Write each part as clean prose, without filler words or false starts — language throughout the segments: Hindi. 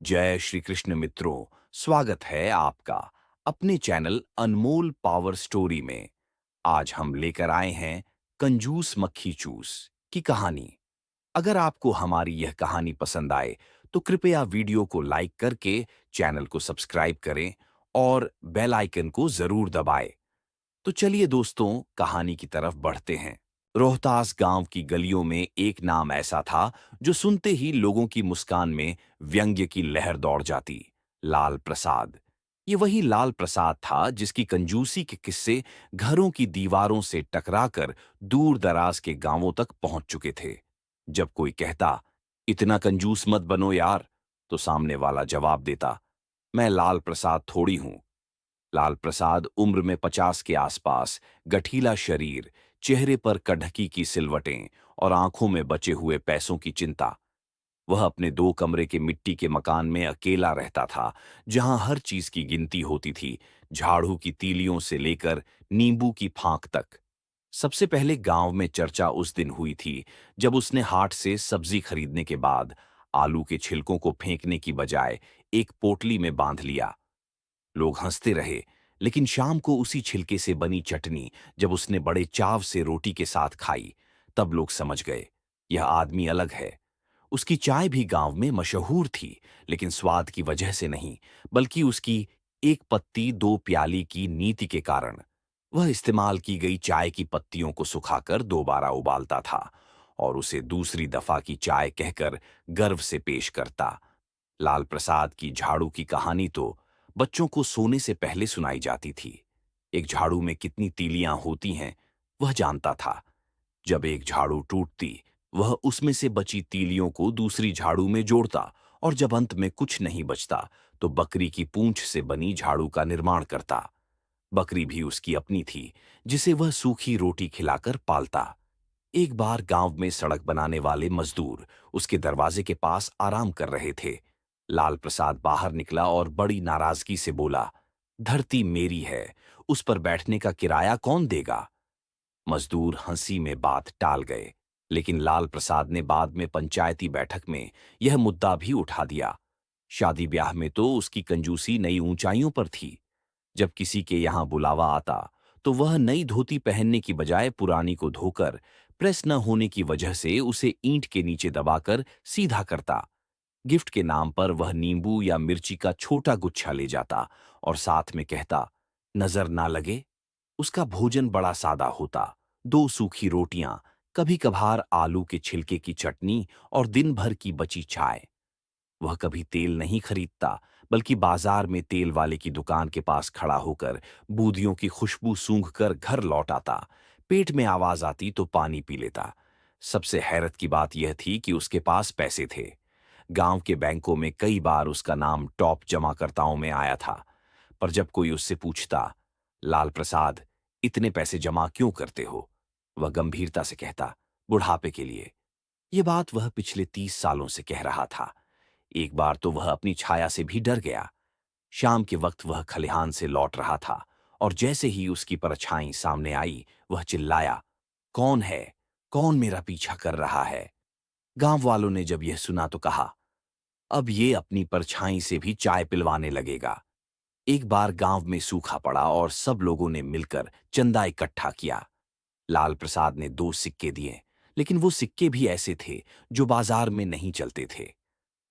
जय श्री कृष्ण मित्रों, स्वागत है आपका अपने चैनल अनमोल पावर स्टोरी में। आज हम लेकर आए हैं कंजूस मक्खी चूस की कहानी। अगर आपको हमारी यह कहानी पसंद आए तो कृपया वीडियो को लाइक करके चैनल को सब्सक्राइब करें और बेल आइकन को जरूर दबाएं। तो चलिए दोस्तों, कहानी की तरफ बढ़ते हैं। रोहतास गांव की गलियों में एक नाम ऐसा था जो सुनते ही लोगों की मुस्कान में व्यंग्य की लहर दौड़ जाती। लाल प्रसाद। ये वही लाल प्रसाद था जिसकी कंजूसी के किस्से घरों की दीवारों से टकराकर दूर दराज के गांवों तक पहुंच चुके थे। जब कोई कहता, इतना कंजूस मत बनो यार, तो सामने वाला जवाब देता, मैं लाल प्रसाद थोड़ी हूं। लाल प्रसाद उम्र में 50 के आसपास, गठीला शरीर, चेहरे पर कढ़की की सिलवटें और आंखों में बचे हुए पैसों की चिंता। वह अपने 2 कमरे के मिट्टी के मकान में अकेला रहता था, जहां हर चीज की गिनती होती थी, झाड़ू की तीलियों से लेकर नींबू की फांक तक। सबसे पहले गांव में चर्चा उस दिन हुई थी जब उसने हाट से सब्जी खरीदने के बाद आलू के छिलकों को फेंकने की बजाय एक पोटली में बांध लिया। लोग हंसते रहे, लेकिन शाम को उसी छिलके से बनी चटनी जब उसने बड़े चाव से रोटी के साथ खाई, तब लोग समझ गए, यह आदमी अलग है। उसकी चाय भी गांव में मशहूर थी, लेकिन स्वाद की वजह से नहीं, बल्कि उसकी एक पत्ती 2 प्याली की नीति के कारण। वह इस्तेमाल की गई चाय की पत्तियों को सुखाकर दोबारा उबालता था और उसे दूसरी दफा की चाय कहकर गर्व से पेश करता। लाल प्रसाद की झाड़ू की कहानी तो बच्चों को सोने से पहले सुनाई जाती थी। एक झाड़ू में कितनी तीलियां होती हैं, वह जानता था। जब एक झाड़ू टूटती, वह उसमें से बची तीलियों को दूसरी झाड़ू में जोड़ता और जब अंत में कुछ नहीं बचता, तो बकरी की पूंछ से बनी झाड़ू का निर्माण करता। बकरी भी उसकी अपनी थी, जिसे वह सूखी रोटी खिलाकर पालता। एक बार गांव में सड़क बनाने वाले मजदूर उसके दरवाजे के पास आराम कर रहे थे। लाल प्रसाद बाहर निकला और बड़ी नाराजगी से बोला, धरती मेरी है, उस पर बैठने का किराया कौन देगा? मजदूर हंसी में बात टाल गए, लेकिन लाल प्रसाद ने बाद में पंचायती बैठक में यह मुद्दा भी उठा दिया। शादी ब्याह में तो उसकी कंजूसी नई ऊंचाइयों पर थी। जब किसी के यहां बुलावा आता, तो वह नई धोती पहनने की बजाय पुरानी को धोकर, प्रेस न होने की वजह से उसे ईंट के नीचे दबाकर सीधा करता। गिफ्ट के नाम पर वह नींबू या मिर्ची का छोटा गुच्छा ले जाता और साथ में कहता, नजर ना लगे। उसका भोजन बड़ा सादा होता, 2 सूखी रोटियां, कभी कभार आलू के छिलके की चटनी और दिन भर की बची चाय। वह कभी तेल नहीं खरीदता, बल्कि बाजार में तेल वाले की दुकान के पास खड़ा होकर बूदियों की खुशबू सूंघकर घर लौट आता। पेट में आवाज आती तो पानी पी लेता। सबसे हैरत की बात यह थी कि उसके पास पैसे थे। गांव के बैंकों में कई बार उसका नाम टॉप जमाकर्ताओं में आया था। पर जब कोई उससे पूछता, लाल प्रसाद, इतने पैसे जमा क्यों करते हो, वह गंभीरता से कहता, बुढ़ापे के लिए। ये बात वह पिछले 30 सालों से कह रहा था। एक बार तो वह अपनी छाया से भी डर गया। शाम के वक्त वह खलिहान से लौट रहा था और जैसे ही उसकी परछाई सामने आई, वह चिल्लाया, कौन है? कौन मेरा पीछा कर रहा है? गांव वालों ने जब यह सुना तो कहा, अब ये अपनी परछाई से भी चाय पिलवाने लगेगा। एक बार गांव में सूखा पड़ा और सब लोगों ने मिलकर चंदा इकट्ठा किया। लाल प्रसाद ने 2 सिक्के दिए, लेकिन वो सिक्के भी ऐसे थे जो बाजार में नहीं चलते थे।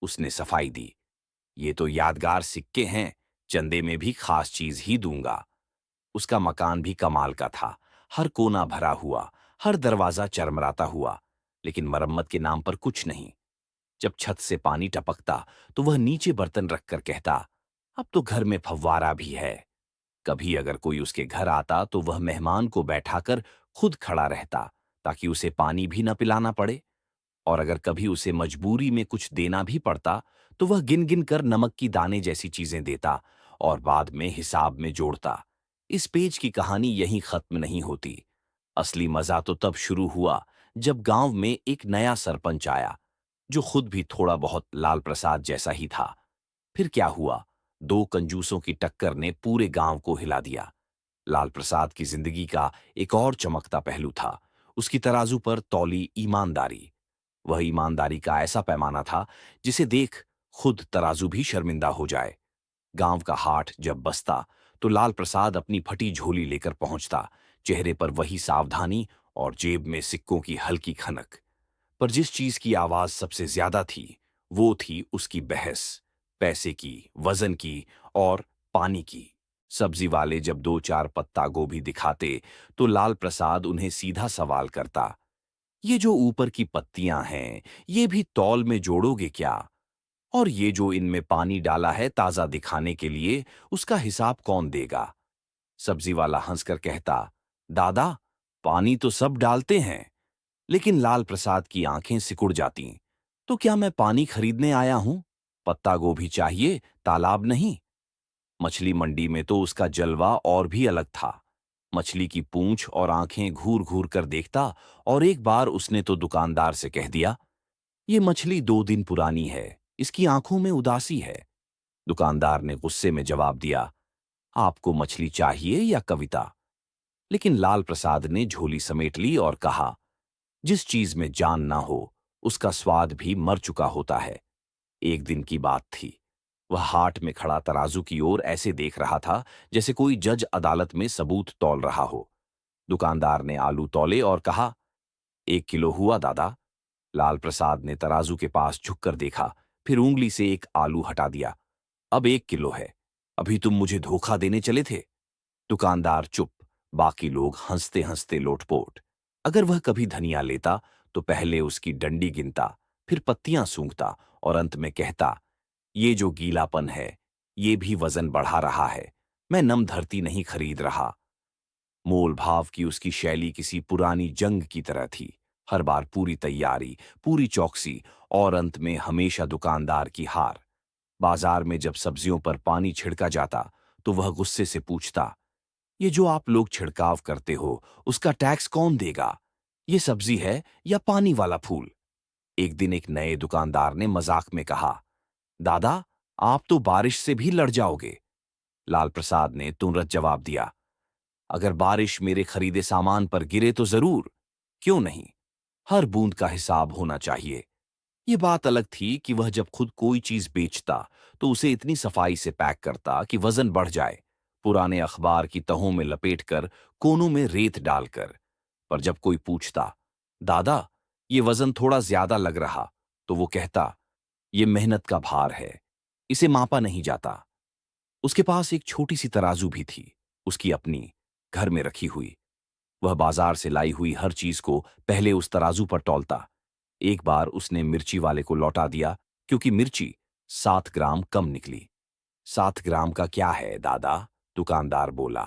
उसने सफाई दी, ये तो यादगार सिक्के हैं, चंदे में भी खास चीज ही दूंगा। उसका मकान भी कमाल का था, हर कोना भरा हुआ, हर दरवाजा चरमराता हुआ, लेकिन मरम्मत के नाम पर कुछ नहीं। जब छत से पानी टपकता, तो वह नीचे बर्तन रखकर कहता, अब तो घर में फव्वारा भी है। कभी अगर कोई उसके घर आता तो वह मेहमान को बैठाकर खुद खड़ा रहता, ताकि उसे पानी भी न पिलाना पड़े। और अगर कभी उसे मजबूरी में कुछ देना भी पड़ता, तो वह गिन गिन कर नमक की दाने जैसी चीजें देता और बाद में हिसाब में जोड़ता। इस पेज की कहानी यहीं खत्म नहीं होती। असली मजा तो तब शुरू हुआ जब गांव में एक नया सरपंच आया, जो खुद भी थोड़ा बहुत लाल प्रसाद जैसा ही था। फिर क्या हुआ, 2 कंजूसों की टक्कर ने पूरे गांव को हिला दिया। लाल प्रसाद की जिंदगी का एक और चमकता पहलू था, उसकी तराजू पर तौली ईमानदारी। वह ईमानदारी का ऐसा पैमाना था जिसे देख खुद तराजू भी शर्मिंदा हो जाए। गांव का हाट जब बसता तो लाल प्रसाद अपनी फटी झोली लेकर पहुंचता, चेहरे पर वही सावधानी और जेब में सिक्कों की हल्की खनक। पर जिस चीज की आवाज सबसे ज्यादा थी, वो थी उसकी बहस, पैसे की, वजन की और पानी की। सब्जी वाले जब दो चार पत्ता गोभी दिखाते तो लाल प्रसाद उन्हें सीधा सवाल करता, ये जो ऊपर की पत्तियां हैं, ये भी तौल में जोड़ोगे क्या? और ये जो इनमें पानी डाला है ताजा दिखाने के लिए, उसका हिसाब कौन देगा? सब्जी वाला हंसकर कहता, दादा, पानी तो सब डालते हैं। लेकिन लाल प्रसाद की आंखें सिकुड़ जातीं। तो क्या मैं पानी खरीदने आया हूं? पत्ता गोभी चाहिए, तालाब नहीं। मछली मंडी में तो उसका जलवा और भी अलग था। मछली की पूंछ और आंखें घूर घूर कर देखता, और एक बार उसने तो दुकानदार से कह दिया, ये मछली 2 दिन पुरानी है, इसकी आंखों में उदासी है। दुकानदार ने गुस्से में जवाब दिया, आपको मछली चाहिए या कविता? लेकिन लाल प्रसाद ने झोली समेट ली और कहा, जिस चीज में जान ना हो, उसका स्वाद भी मर चुका होता है। एक दिन की बात थी। वह हाट में खड़ा तराजू की ओर ऐसे देख रहा था जैसे कोई जज अदालत में सबूत तौल रहा हो। दुकानदार ने आलू तौले और कहा, 1 किलो हुआ दादा। लाल प्रसाद ने तराजू के पास झुककर देखा, फिर उंगली से एक आलू हटा दिया। अब 1 किलो है। अभी तुम मुझे धोखा देने चले थे। दुकानदार चुप। बाकी लोग हंसते हंसते लोटपोट। अगर वह कभी धनिया लेता तो पहले उसकी डंडी गिनता, फिर पत्तियां सूंघता और अंत में कहता, ये जो गीलापन है, ये भी वजन बढ़ा रहा है। मैं नम धरती नहीं खरीद रहा। मोल भाव की उसकी शैली किसी पुरानी जंग की तरह थी। हर बार पूरी तैयारी, पूरी चौकसी, और अंत में हमेशा दुकानदार की हार। बाजार में जब सब्जियों पर पानी छिड़का जाता तो वह गुस्से से पूछता, ये जो आप लोग छिड़काव करते हो, उसका टैक्स कौन देगा? ये सब्जी है या पानी वाला फूल? एक दिन एक नए दुकानदार ने मजाक में कहा, दादा, आप तो बारिश से भी लड़ जाओगे। लाल प्रसाद ने तुरंत जवाब दिया, अगर बारिश मेरे खरीदे सामान पर गिरे तो जरूर, क्यों नहीं? हर बूंद का हिसाब होना चाहिए। ये बात अलग थी कि वह जब खुद कोई चीज बेचता तो उसे इतनी सफाई से पैक करता कि वजन बढ़ जाए, पुराने अखबार की तहों में लपेटकर, कोनों में रेत डालकर। पर जब कोई पूछता, दादा, ये वजन थोड़ा ज्यादा लग रहा, तो वो कहता, ये मेहनत का भार है, इसे मापा नहीं जाता। उसके पास एक छोटी सी तराजू भी थी, उसकी अपनी, घर में रखी हुई। वह बाजार से लाई हुई हर चीज को पहले उस तराजू पर तौलता। एक बार उसने मिर्ची वाले को लौटा दिया, क्योंकि मिर्ची 7 ग्राम कम निकली। 7 ग्राम का क्या है दादा? दुकानदार बोला।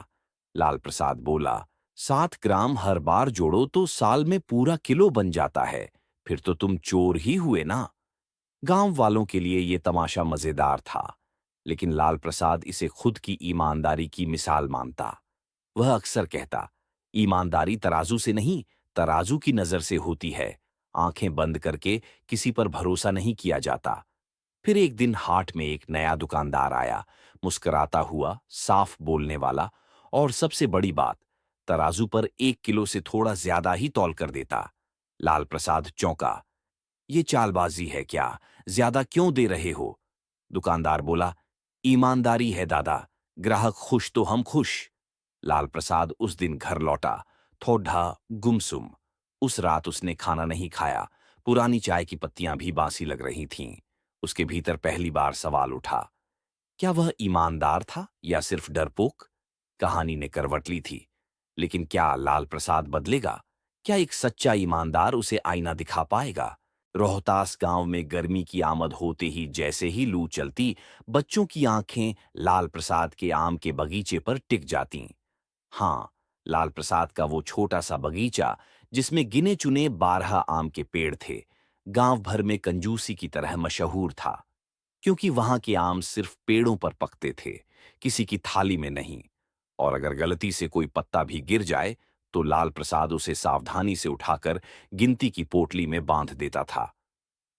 लाल प्रसाद बोला, 7 ग्राम हर बार जोड़ो तो साल में पूरा किलो बन जाता है। फिर तो तुम चोर ही हुए ना। गांव वालों के लिए ये तमाशा मजेदार था, लेकिन लाल प्रसाद इसे खुद की ईमानदारी की मिसाल मानता। वह अक्सर कहता, ईमानदारी तराजू से नहीं, तराजू की नजर से होती है। आंखें बंद करके किसी पर भरोसा नहीं किया जाता। फिर एक दिन हाट में एक नया दुकानदार आया, मुस्कुराता हुआ, साफ बोलने वाला, और सबसे बड़ी बात, तराजू पर 1 किलो से थोड़ा ज्यादा ही तौल कर देता। लाल प्रसाद चौंका, ये चालबाजी है क्या? ज्यादा क्यों दे रहे हो? दुकानदार बोला, ईमानदारी है दादा, ग्राहक खुश तो हम खुश। लाल प्रसाद उस दिन घर लौटा, थोड़ा गुमसुम। उस रात उसने खाना नहीं खाया। पुरानी चाय की पत्तियां भी बासी लग रही थीं। उसके भीतर पहली बार सवाल उठा, क्या वह ईमानदार था या सिर्फ डरपोक? कहानी ने करवट ली थी, लेकिन क्या लाल प्रसाद बदलेगा? क्या एक सच्चा ईमानदार उसे आईना दिखा पाएगा? रोहतास गांव में गर्मी की आमद होते ही जैसे ही लू चलती, बच्चों की आंखें लाल प्रसाद के आम के बगीचे पर टिक जातीं। हाँ, लाल प्रसाद का वो छोटा सा बगीचा, जिसमें गिने चुने 12 आम के पेड़ थे, गांव भर में कंजूसी की तरह मशहूर था। क्योंकि वहां के आम सिर्फ पेड़ों पर पकते थे, किसी की थाली में नहीं। और अगर गलती से कोई पत्ता भी गिर जाए तो लाल प्रसाद उसे सावधानी से उठाकर गिनती की पोटली में बांध देता था।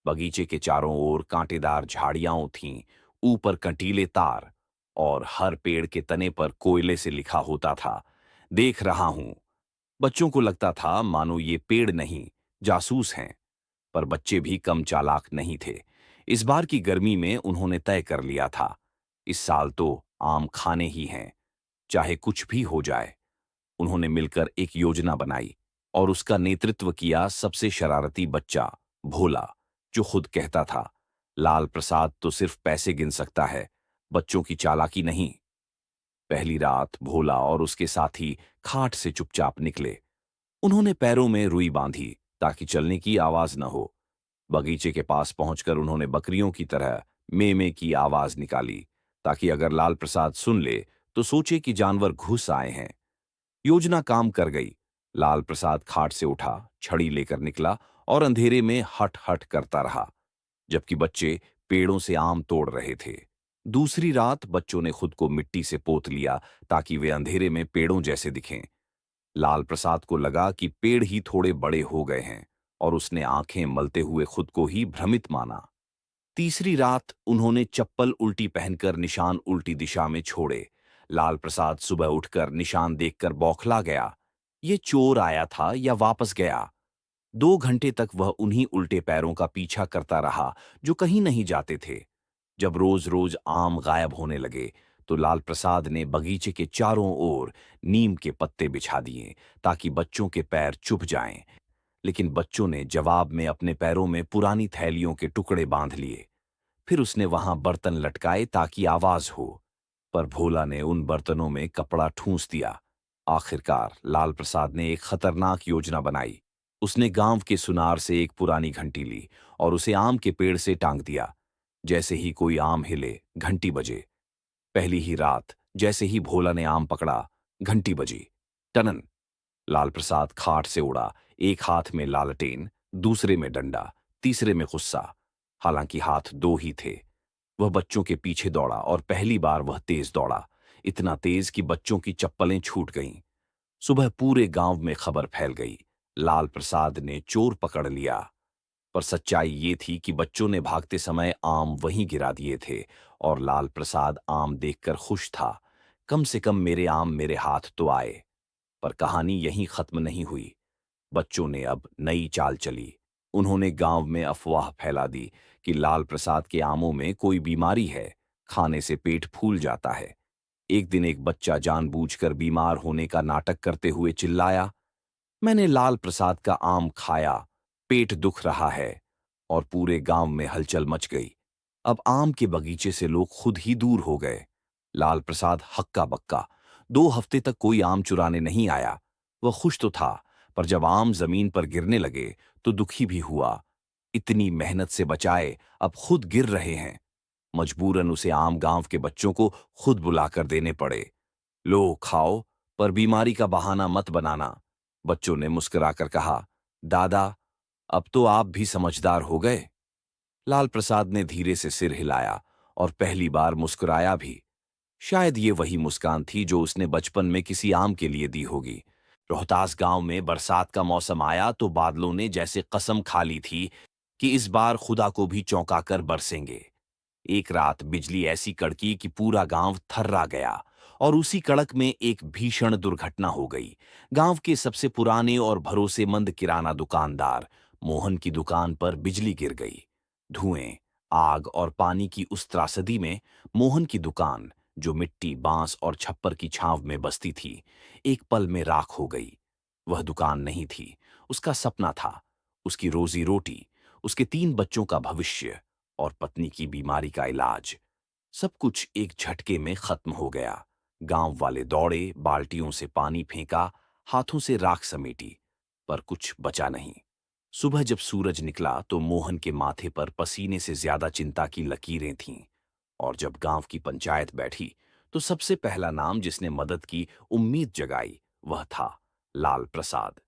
बगीचे के चारों ओर कांटेदार झाड़ियां थीं, ऊपर कंटीले तार, और हर पेड़ के तने पर कोयले से लिखा होता था, देख रहा हूं। बच्चों को लगता था मानो ये पेड़ नहीं, जासूस हैं। पर बच्चे भी कम चालाक नहीं थे। इस बार की गर्मी में उन्होंने तय कर लिया था, इस साल तो आम खाने ही हैं, चाहे कुछ भी हो जाए। उन्होंने मिलकर एक योजना बनाई और उसका नेतृत्व किया सबसे शरारती बच्चा, भोला, जो खुद कहता था, लाल प्रसाद तो सिर्फ पैसे गिन सकता है, बच्चों की चालाकी नहीं। पहली रात भोला और उसके साथी खाट से चुपचाप निकले। उन्होंने पैरों में रुई बांधी ताकि चलने की आवाज न हो। बगीचे के पास पहुंचकर उन्होंने बकरियों की तरह में की आवाज निकाली, ताकि अगर लाल प्रसाद सुन ले तो सोचे कि जानवर घुस आए हैं। योजना काम कर गई। लाल प्रसाद खाट से उठा, छड़ी लेकर निकला और अंधेरे में हट हट करता रहा, जबकि बच्चे पेड़ों से आम तोड़ रहे थे। दूसरी रात बच्चों ने खुद को मिट्टी से पोत लिया ताकि वे अंधेरे में पेड़ों जैसे दिखें। लाल प्रसाद को लगा कि पेड़ ही थोड़े बड़े हो गए हैं और उसने आंखें मलते हुए खुद को ही भ्रमित माना। तीसरी रात उन्होंने चप्पल उल्टी पहनकर निशान उल्टी दिशा में छोड़े। लाल प्रसाद सुबह उठकर निशान देखकर बौखला गया। ये चोर आया था या वापस गया? 2 घंटे तक वह उन्हीं उल्टे पैरों का पीछा करता रहा जो कहीं नहीं जाते थे। जब रोज रोज आम गायब होने लगे तो लाल प्रसाद ने बगीचे के चारों ओर नीम के पत्ते बिछा दिए ताकि बच्चों के पैर चुभ जाएं। लेकिन बच्चों ने जवाब में अपने पैरों में पुरानी थैलियों के टुकड़े बांध लिए। फिर उसने वहां बर्तन लटकाए ताकि आवाज हो, पर भोला ने उन बर्तनों में कपड़ा ठूंस दिया। आखिरकार लाल प्रसाद ने एक खतरनाक योजना बनाई। उसने गांव के सुनार से एक पुरानी घंटी ली और उसे आम के पेड़ से टांग दिया। जैसे ही कोई आम हिले, घंटी बजे। पहली ही रात जैसे ही भोला ने आम पकड़ा, घंटी बजी। टनन। लाल प्रसाद खाट से उड़ा, एक हाथ में लालटेन, दूसरे में डंडा, तीसरे में गुस्सा। हालांकि हाथ दो ही थे। वह बच्चों के पीछे दौड़ा और पहली बार वह तेज दौड़ा, इतना तेज कि बच्चों की चप्पलें छूट गईं। सुबह पूरे गांव में खबर फैल गई, लाल प्रसाद ने चोर पकड़ लिया। पर सच्चाई ये थी कि बच्चों ने भागते समय आम वहीं गिरा दिए थे और लाल प्रसाद आम देखकर खुश था। कम से कम मेरे आम मेरे हाथ तो आए। पर कहानी यहीं खत्म नहीं हुई। बच्चों ने अब नई चाल चली। उन्होंने गांव में अफवाह फैला दी कि लाल प्रसाद के आमों में कोई बीमारी है, खाने से पेट फूल जाता है। एक दिन एक बच्चा जानबूझकर बीमार होने का नाटक करते हुए चिल्लाया, मैंने लाल प्रसाद का आम खाया, पेट दुख रहा है। और पूरे गांव में हलचल मच गई। अब आम के बगीचे से लोग खुद ही दूर हो गए। लाल प्रसाद हक्का बक्का। 2 हफ्ते तक कोई आम चुराने नहीं आया। वह खुश तो था, पर जब आम जमीन पर गिरने लगे तो दुखी भी हुआ। इतनी मेहनत से बचाए, अब खुद गिर रहे हैं। मजबूरन उसे आम गांव के बच्चों को खुद बुलाकर देने पड़े। लो खाओ, पर बीमारी का बहाना मत बनाना। बच्चों ने मुस्कुराकर कहा, दादा, अब तो आप भी समझदार हो गए। लाल प्रसाद ने धीरे से सिर हिलाया और पहली बार मुस्कुराया भी। शायद ये वही मुस्कान थी जो उसने बचपन में किसी आम के लिए दी होगी। रोहतास गांव में बरसात का मौसम आया तो बादलों ने जैसे कसम खा ली थी कि इस बार खुदा को भी चौंकाकर बरसेंगे। एक रात बिजली ऐसी कड़की कि पूरा गांव थर्रा गया और उसी कड़क में एक भीषण दुर्घटना हो गई। गांव के सबसे पुराने और भरोसेमंद किराना दुकानदार मोहन की दुकान पर बिजली गिर गई। धुएं, आग और पानी की उस त्रासदी में मोहन की दुकान, जो मिट्टी, बांस और छप्पर की छांव में बसती थी, एक पल में राख हो गई। वह दुकान नहीं थी, उसका सपना था, उसकी रोजी रोटी, उसके 3 बच्चों का भविष्य और पत्नी की बीमारी का इलाज। सब कुछ एक झटके में खत्म हो गया। गांव वाले दौड़े, बाल्टियों से पानी फेंका, हाथों से राख समेटी, पर कुछ बचा नहीं। सुबह जब सूरज निकला तो मोहन के माथे पर पसीने से ज्यादा चिंता की लकीरें थीं। और जब गांव की पंचायत बैठी तो सबसे पहला नाम जिसने मदद की उम्मीद जगाई, वह था लाल प्रसाद।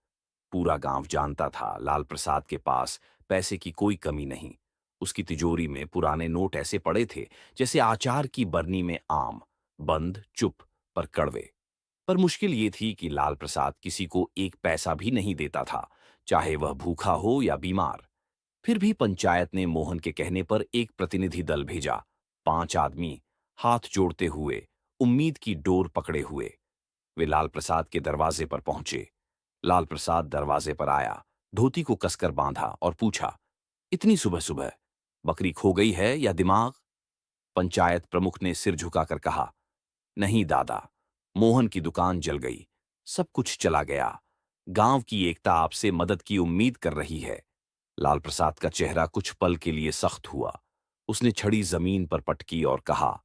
पूरा गांव जानता था लाल प्रसाद के पास पैसे की कोई कमी नहीं। उसकी तिजोरी में पुराने नोट ऐसे पड़े थे जैसे आचार की बरनी में आम, बंद, चुप, पर कड़वे। पर मुश्किल ये थी कि लाल प्रसाद किसी को एक पैसा भी नहीं देता था, चाहे वह भूखा हो या बीमार। फिर भी पंचायत ने मोहन के कहने पर एक प्रतिनिधि दल भेजा। 5 आदमी, हाथ जोड़ते हुए, उम्मीद की डोर पकड़े हुए। वे लाल प्रसाद के दरवाजे पर पहुंचे। लाल प्रसाद दरवाजे पर आया, धोती को कसकर बांधा और पूछा, इतनी सुबह सुबह? बकरी खो गई है या दिमाग? पंचायत प्रमुख ने सिर झुकाकर कहा, नहीं दादा, मोहन की दुकान जल गई, सब कुछ चला गया। गांव की एकता आपसे मदद की उम्मीद कर रही है। लाल प्रसाद का चेहरा कुछ पल के लिए सख्त हुआ। उसने छड़ी जमीन पर पटकी और कहा,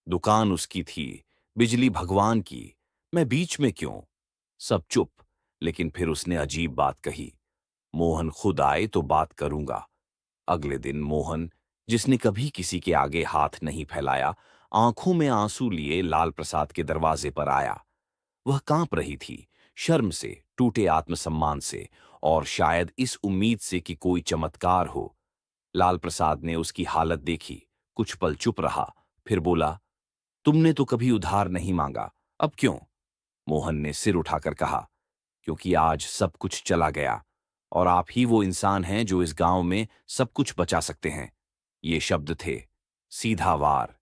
दुकान उसकी थी, बिजली भगवान की, मैं बीच में क्यों? सब चुप। लेकिन फिर उसने अजीब बात कही, मोहन खुद आए तो बात करूंगा। अगले दिन मोहन, जिसने कभी किसी के आगे हाथ नहीं फैलाया, आंखों में आंसू लिए लाल प्रसाद के दरवाजे पर आया। वह कांप रही थी, शर्म से, टूटे आत्मसम्मान से, और शायद इस उम्मीद से कि कोई चमत्कार हो। लाल प्रसाद ने उसकी हालत देखी, कुछ पल चुप रहा, फिर बोला, तुमने तो कभी उधार नहीं मांगा, अब क्यों? मोहन ने सिर उठाकर कहा, क्योंकि आज सब कुछ चला गया, और आप ही वो इंसान हैं जो इस गांव में सब कुछ बचा सकते हैं। ये शब्द थे, सीधा वार।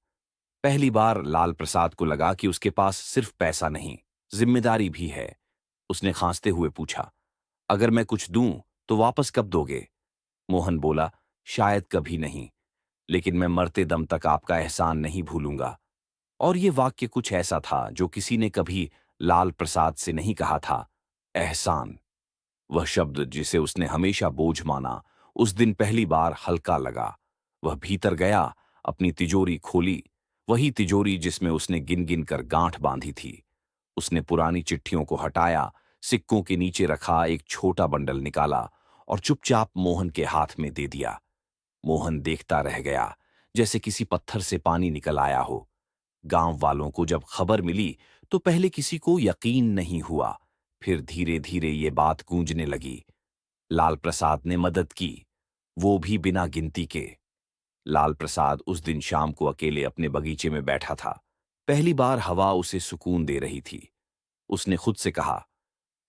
पहली बार लाल प्रसाद को लगा कि उसके पास सिर्फ पैसा नहीं, जिम्मेदारी भी है। उसने खांसते हुए पूछा, अगर मैं कुछ दूं तो वापस कब दोगे? मोहन बोला, शायद कभी नहीं, लेकिन मैं मरते दम तक आपका एहसान नहीं भूलूंगा। और ये वाक्य कुछ ऐसा था जो किसी ने कभी लाल प्रसाद से नहीं कहा था, एहसान। वह शब्द जिसे उसने हमेशा बोझ माना, उस दिन पहली बार हल्का लगा। वह भीतर गया, अपनी तिजोरी खोली, वही तिजोरी जिसमें उसने गिन गिन कर गांठ बांधी थी। उसने पुरानी चिट्ठियों को हटाया, सिक्कों के नीचे रखा एक छोटा बंडल निकाला और चुपचाप मोहन के हाथ में दे दिया। मोहन देखता रह गया, जैसे किसी पत्थर से पानी निकल आया हो। गांव वालों को जब खबर मिली तो पहले किसी को यकीन नहीं हुआ, फिर धीरे धीरे ये बात गूंजने लगी, लाल प्रसाद ने मदद की, वो भी बिना गिनती के। लाल प्रसाद उस दिन शाम को अकेले अपने बगीचे में बैठा था। पहली बार हवा उसे सुकून दे रही थी। उसने खुद से कहा,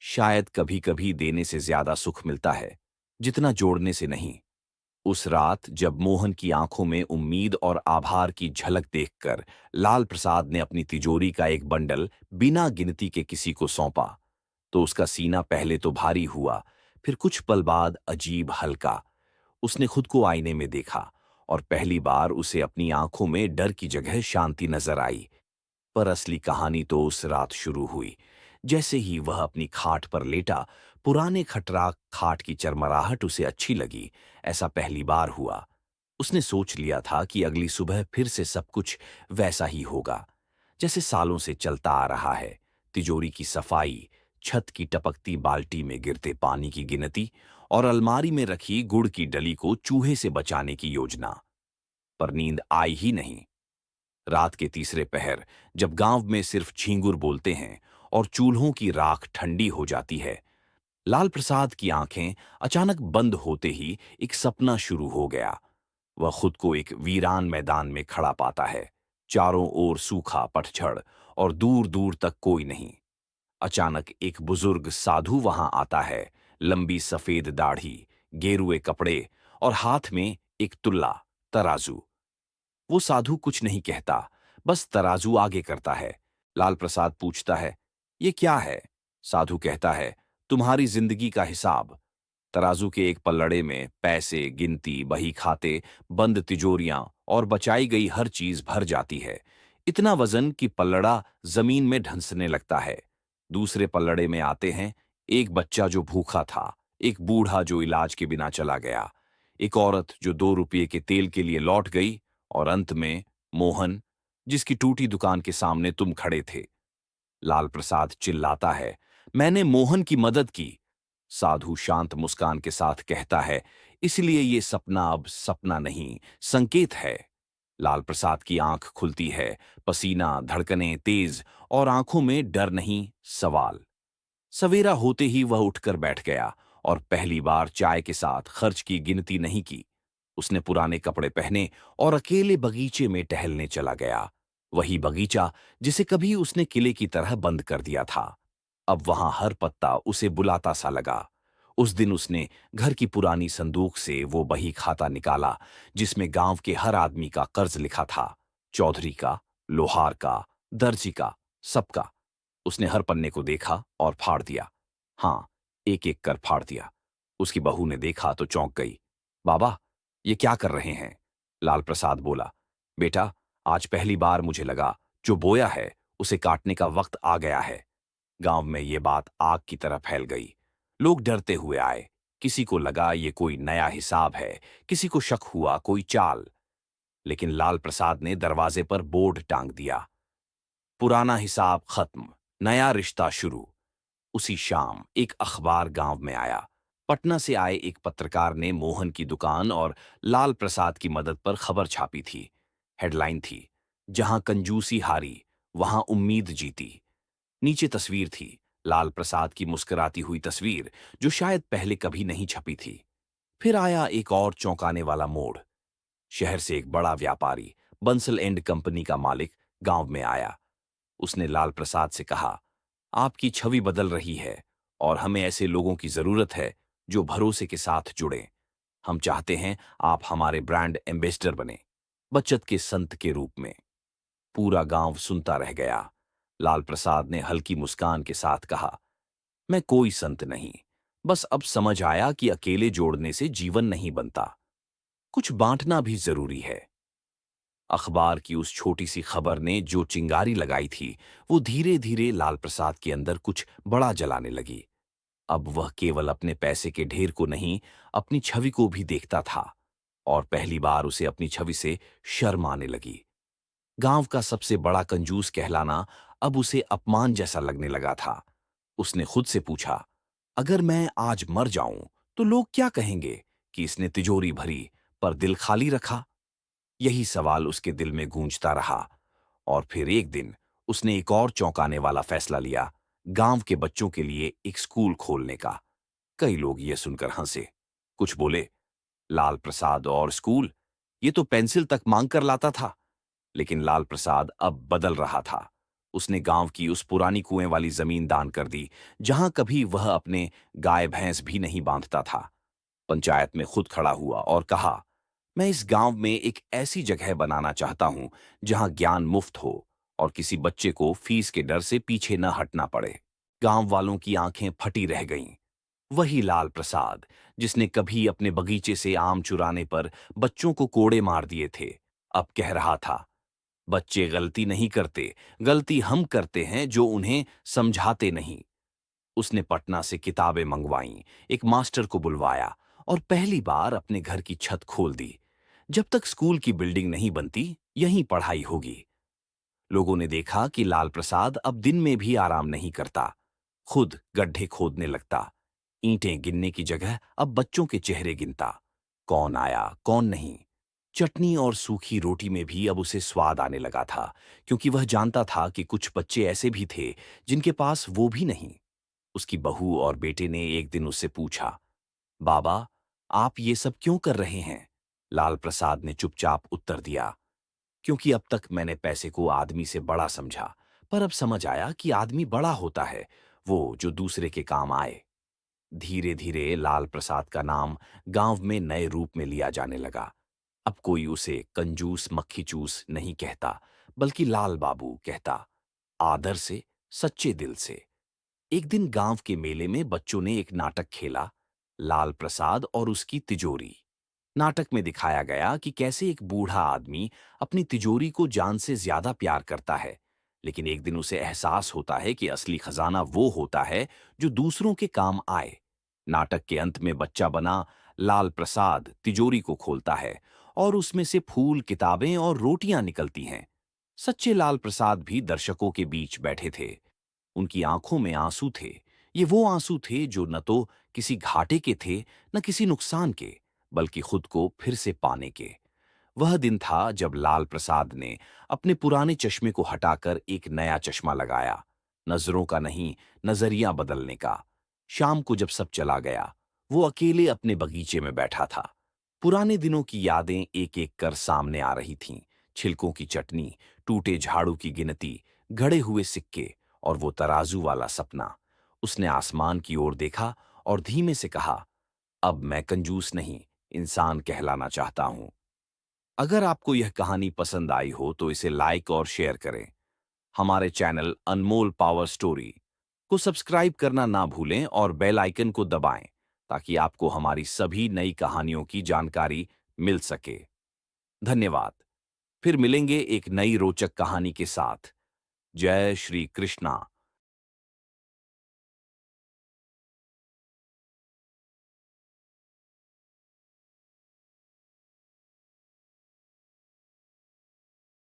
शायद कभी कभी देने से ज्यादा सुख मिलता है, जितना जोड़ने से नहीं। उस रात जब मोहन की आंखों में उम्मीद और आभार की झलक देखकर लाल प्रसाद ने अपनी तिजोरी का एक बंडल बिना गिनती के किसी को सौंपा, तो उसका सीना पहले तो भारी हुआ, फिर कुछ पल बाद अजीब हल्का। उसने खुद को आईने में देखा, और पहली बार उसे अपनी आंखों में डर की जगह शांति नजर आई। पर असली कहानी तो उस रात शुरू हुई। जैसे ही वह अपनी खाट पर लेटा, पुराने खटराक खाट की चरमराहट उसे अच्छी लगी। ऐसा पहली बार हुआ। उसने सोच लिया था कि अगली सुबह फिर से सब कुछ वैसा ही होगा, जैसे सालों से चलता आ रहा है। तिजोरी की सफाई, छत की टपकती बाल्टी में गिरते पानी की गिनती, और अलमारी में रखी गुड़ की डली को चूहे से बचाने की योजना। पर नींद आई ही नहीं। रात के तीसरे पहर, जब गांव में सिर्फ झींगुर बोलते हैं और चूल्हों की राख ठंडी हो जाती है, लाल प्रसाद की आंखें अचानक बंद होते ही एक सपना शुरू हो गया। वह खुद को एक वीरान मैदान में खड़ा पाता है। चारों ओर सूखा पतझड़, और दूर दूर तक कोई नहीं। अचानक एक बुजुर्ग साधु वहां आता है, लंबी सफेद दाढ़ी, गेरुए कपड़े, और हाथ में एक तुल्ला, तराजू। वो साधु कुछ नहीं कहता, बस तराजू आगे करता है। लाल प्रसाद पूछता है, ये क्या है? साधु कहता है, तुम्हारी जिंदगी का हिसाब। तराजू के एक पल्लड़े में पैसे, गिनती, बही खाते, बंद तिजोरियां और बचाई गई हर चीज भर जाती है। इतना वजन कि पल्लड़ा जमीन में ढंसने लगता है। दूसरे पल्लड़े में आते हैं एक बच्चा जो भूखा था, एक बूढ़ा जो इलाज के बिना चला गया, एक औरत जो 2 रुपये के तेल के लिए लौट गई, और अंत में मोहन, जिसकी टूटी दुकान के सामने तुम खड़े थे। लाल प्रसाद चिल्लाता है, मैंने मोहन की मदद की। साधु शांत मुस्कान के साथ कहता है, इसलिए ये सपना अब सपना नहीं, संकेत है। लाल प्रसाद की आंख खुलती है, पसीना, धड़कनें तेज, और आंखों में डर नहीं, सवाल। सवेरा होते ही वह उठकर बैठ गया, और पहली बार चाय के साथ खर्च की गिनती नहीं की। उसने पुराने कपड़े पहने और अकेले बगीचे में टहलने चला गया। वही बगीचा जिसे कभी उसने किले की तरह बंद कर दिया था। अब वहां हर पत्ता उसे बुलाता सा लगा। उस दिन उसने घर की पुरानी संदूक से वो बही खाता निकाला, जिसमें गांव के हर आदमी का कर्ज लिखा था, चौधरी का, लोहार का, दर्जी का, सबका। उसने हर पन्ने को देखा और फाड़ दिया। हाँ, एक एक कर फाड़ दिया। उसकी बहू ने देखा तो चौंक गई। बाबा, ये क्या कर रहे हैं? लाल प्रसाद बोला, बेटा, आज पहली बार मुझे लगा जो बोया है उसे काटने का वक्त आ गया है। गांव में ये बात आग की तरह फैल गई। लोग डरते हुए आए। किसी को लगा ये कोई नया हिसाब है, किसी को शक हुआ कोई चाल। लेकिन लाल प्रसाद ने दरवाजे पर बोर्ड टांग दिया, पुराना हिसाब खत्म, नया रिश्ता शुरू। उसी शाम एक अखबार गांव में आया। पटना से आए एक पत्रकार ने मोहन की दुकान और लाल प्रसाद की मदद पर खबर छापी थी। हेडलाइन थी, जहां कंजूसी हारी वहां उम्मीद जीती। नीचे तस्वीर थी, लाल प्रसाद की मुस्कुराती हुई तस्वीर, जो शायद पहले कभी नहीं छपी थी। फिर आया एक और चौंकाने वाला मोड़। शहर से एक बड़ा व्यापारी, बंसल एंड कंपनी का मालिक, गांव में आया। उसने लाल प्रसाद से कहा, आपकी छवि बदल रही है और हमें ऐसे लोगों की जरूरत है जो भरोसे के साथ जुड़े। हम चाहते हैं आप हमारे ब्रांड एम्बेसडर बने, बचत के संत के रूप में। पूरा गांव सुनता रह गया। लाल प्रसाद ने हल्की मुस्कान के साथ कहा, मैं कोई संत नहीं, बस अब समझ आया कि अकेले जोड़ने से जीवन नहीं बनता, कुछ बांटना भी जरूरी है। अखबार की उस छोटी सी खबर ने जो चिंगारी लगाई थी, वो धीरे धीरे लाल प्रसाद के अंदर कुछ बड़ा जलाने लगी। अब वह केवल अपने पैसे के ढेर को नहीं, अपनी छवि को भी देखता था। और पहली बार उसे अपनी छवि से शर्म आने लगी। गांव का सबसे बड़ा कंजूस कहलाना अब उसे अपमान जैसा लगने लगा था। उसने खुद से पूछा, अगर मैं आज मर जाऊं तो लोग क्या कहेंगे कि इसने तिजोरी भरी पर दिल खाली रखा। यही सवाल उसके दिल में गूंजता रहा। और फिर एक दिन उसने एक और चौंकाने वाला फैसला लिया, गांव के बच्चों के लिए एक स्कूल खोलने का। कई लोग यह सुनकर हंसे। कुछ बोले, लाल प्रसाद और स्कूल, ये तो पेंसिल तक मांग कर लाता था। लेकिन लाल प्रसाद अब बदल रहा था। उसने गांव की उस पुरानी कुएं वाली जमीन दान कर दी, जहां कभी वह अपने गाय भैंस भी नहीं बांधता था। पंचायत में खुद खड़ा हुआ और कहा, मैं इस गांव में एक ऐसी जगह बनाना चाहता हूं जहां ज्ञान मुफ्त हो और किसी बच्चे को फीस के डर से पीछे न हटना पड़े। गांव वालों की आंखें फटी रह गईं। वही लाल प्रसाद, जिसने कभी अपने बगीचे से आम चुराने पर बच्चों को कोड़े मार दिए थे, अब कह रहा था, बच्चे गलती नहीं करते, गलती हम करते हैं जो उन्हें समझाते नहीं। उसने पटना से किताबें मंगवाईं, एक मास्टर को बुलवाया और पहली बार अपने घर की छत खोल दी। जब तक स्कूल की बिल्डिंग नहीं बनती, यहीं पढ़ाई होगी। लोगों ने देखा कि लाल प्रसाद अब दिन में भी आराम नहीं करता। खुद गड्ढे खोदने लगता, ईंटें गिनने की जगह अब बच्चों के चेहरे गिनता, कौन आया कौन नहीं। चटनी और सूखी रोटी में भी अब उसे स्वाद आने लगा था, क्योंकि वह जानता था कि कुछ बच्चे ऐसे भी थे जिनके पास वो भी नहीं। उसकी बहू और बेटे ने एक दिन उससे पूछा, बाबा, आप ये सब क्यों कर रहे हैं। लाल प्रसाद ने चुपचाप उत्तर दिया, क्योंकि अब तक मैंने पैसे को आदमी से बड़ा समझा, पर अब समझ आया कि आदमी बड़ा होता है वो जो दूसरे के काम आए। धीरे धीरे लाल प्रसाद का नाम गांव में नए रूप में लिया जाने लगा। अब कोई उसे कंजूस मक्खी चूस नहीं कहता, बल्कि लाल बाबू कहता, आदर से, सच्चे दिल से। एक दिन गांव के मेले में बच्चों ने एक नाटक खेला, लाल प्रसाद और उसकी तिजोरी। नाटक में दिखाया गया कि कैसे एक बूढ़ा आदमी अपनी तिजोरी को जान से ज्यादा प्यार करता है, लेकिन एक दिन उसे एहसास होता है कि असली खजाना वो होता है जो दूसरों के काम आए। नाटक के अंत में बच्चा बना लाल प्रसाद तिजोरी को खोलता है और उसमें से फूल, किताबें और रोटियां निकलती हैं। सच्चे लाल प्रसाद भी दर्शकों के बीच बैठे थे। उनकी आंखों में आंसू थे। ये वो आंसू थे जो न तो किसी घाटे के थे, न किसी नुकसान के, बल्कि खुद को फिर से पाने के। वह दिन था जब लाल प्रसाद ने अपने पुराने चश्मे को हटाकर एक नया चश्मा लगाया, नजरों का नहीं, नजरिया बदलने का। शाम को जब सब चला गया, वो अकेले अपने बगीचे में बैठा था। पुराने दिनों की यादें एक एक कर सामने आ रही थीं। छिलकों की चटनी, टूटे झाड़ू की गिनती, गड़े हुए सिक्के और वो तराजू वाला सपना। उसने आसमान की ओर देखा और धीमे से कहा, अब मैं कंजूस नहीं, इंसान कहलाना चाहता हूं। अगर आपको यह कहानी पसंद आई हो तो इसे लाइक और शेयर करें। हमारे चैनल अनमोल पावर स्टोरी को सब्सक्राइब करना ना भूलें और बेल आइकन को दबाएं, ताकि आपको हमारी सभी नई कहानियों की जानकारी मिल सके। धन्यवाद। फिर मिलेंगे एक नई रोचक कहानी के साथ। जय श्री कृष्णा।